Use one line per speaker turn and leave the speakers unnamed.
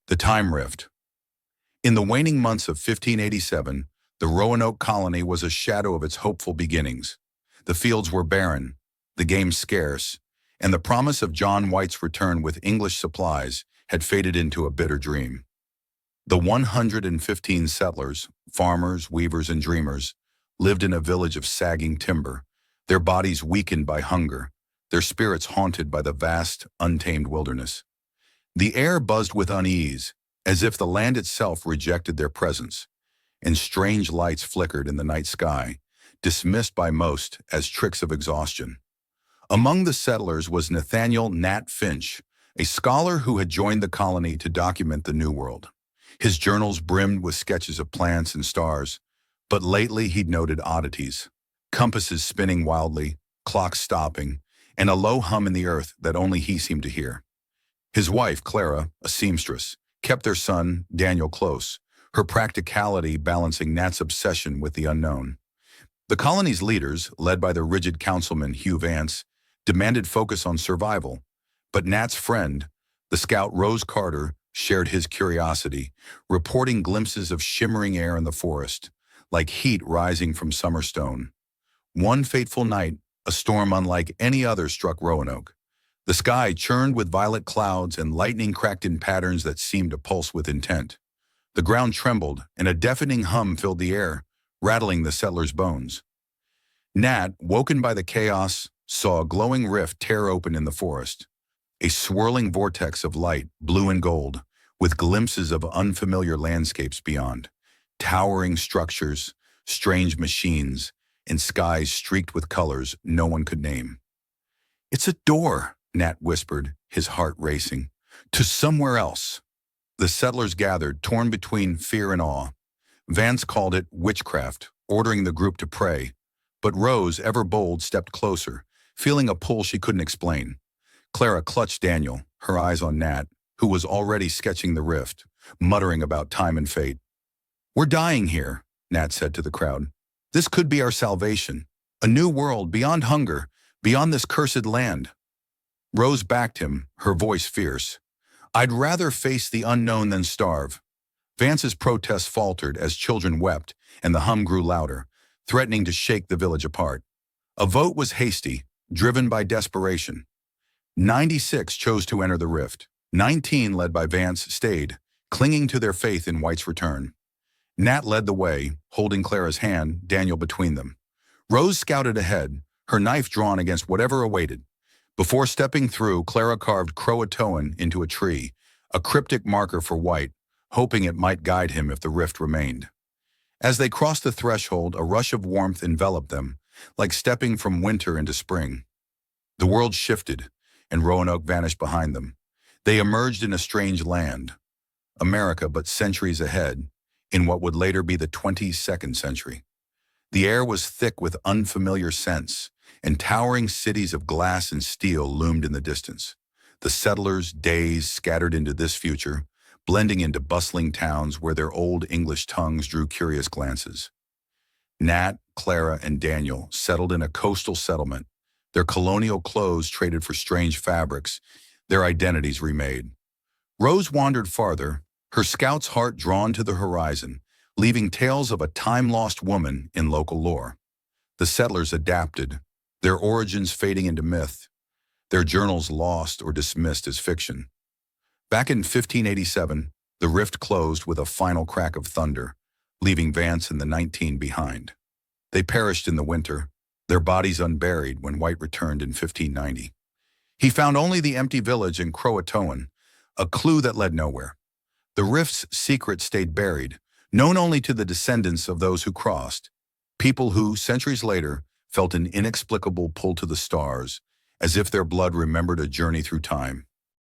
The Time Rift. In the waning months of 1587, the Roanoke Colony was a shadow of its hopeful beginnings. The fields were barren, the game scarce, and the promise of John White's return with English supplies had faded into a bitter dream. The 115 settlers, farmers, weavers, and dreamers, lived in a village of sagging timber, their bodies weakened by hunger, their spirits haunted by the vast, untamed wilderness. The air buzzed with unease, as if the land itself rejected their presence, and strange lights flickered in the night sky, dismissed by most as tricks of exhaustion. Among the settlers was Nathaniel Nat Finch, a scholar who had joined the colony to document the New World. His journals brimmed with sketches of plants and stars, but lately he'd noted oddities: compasses spinning wildly, clocks stopping, and a low hum in the earth that only he seemed to hear. His wife, Clara, a seamstress, kept their son, Daniel, close, her practicality balancing Nat's obsession with the unknown. The colony's leaders, led by the rigid councilman Hugh Vance, demanded focus on survival, but Nat's friend, the scout Rose Carter, shared his curiosity, reporting glimpses of shimmering air in the forest, like heat rising from summer stone. One fateful night, a storm unlike any other struck Roanoke. The sky churned with violet clouds and lightning cracked in patterns that seemed to pulse with intent. The ground trembled, and a deafening hum filled the air, rattling the settlers' bones. Nat, woken by the chaos, saw a glowing rift tear open in the forest. A swirling vortex of light, blue and gold, with glimpses of unfamiliar landscapes beyond. Towering structures, strange machines, and skies streaked with colors no one could name. "It's a door," Nat whispered, his heart racing. "To somewhere else." The settlers gathered, torn between fear and awe. Vance called it witchcraft, ordering the group to pray. But Rose, ever bold, stepped closer, feeling a pull she couldn't explain. Clara clutched Daniel, her eyes on Nat, who was already sketching the rift, muttering about time and fate. "We're dying here," Nat said to the crowd. "This could be our salvation. A new world, beyond hunger, beyond this cursed land." Rose backed him, her voice fierce. "I'd rather face the unknown than starve." Vance's protest faltered as children wept, and the hum grew louder, threatening to shake the village apart. A vote was hasty, driven by desperation. 96 chose to enter the rift. 19, led by Vance, stayed, clinging to their faith in White's return. Nat led the way, holding Clara's hand, Daniel between them. Rose scouted ahead, her knife drawn against whatever awaited. Before stepping through, Clara carved Croatoan into a tree, a cryptic marker for White, hoping it might guide him if the rift remained. As they crossed the threshold, a rush of warmth enveloped them, like stepping from winter into spring. The world shifted, and Roanoke vanished behind them. They emerged in a strange land, America, but centuries ahead, in what would later be the 22nd century. The air was thick with unfamiliar scents, and towering cities of glass and steel loomed in the distance. The settlers, dazed, scattered into this future, blending into bustling towns where their old English tongues drew curious glances. Nat, Clara, and Daniel settled in a coastal settlement, their colonial clothes traded for strange fabrics, their identities remade. Rose wandered farther, her scout's heart drawn to the horizon, leaving tales of a time-lost woman in local lore. The settlers adapted, their origins fading into myth, their journals lost or dismissed as fiction. Back in 1587, the rift closed with a final crack of thunder, leaving Vance and the 19 behind. They perished in the winter, their bodies unburied when White returned in 1590. He found only the empty village in Croatoan, a clue that led nowhere. The rift's secret stayed buried, known only to the descendants of those who crossed, people who, centuries later, felt an inexplicable pull to the stars, as if their blood remembered a journey through time.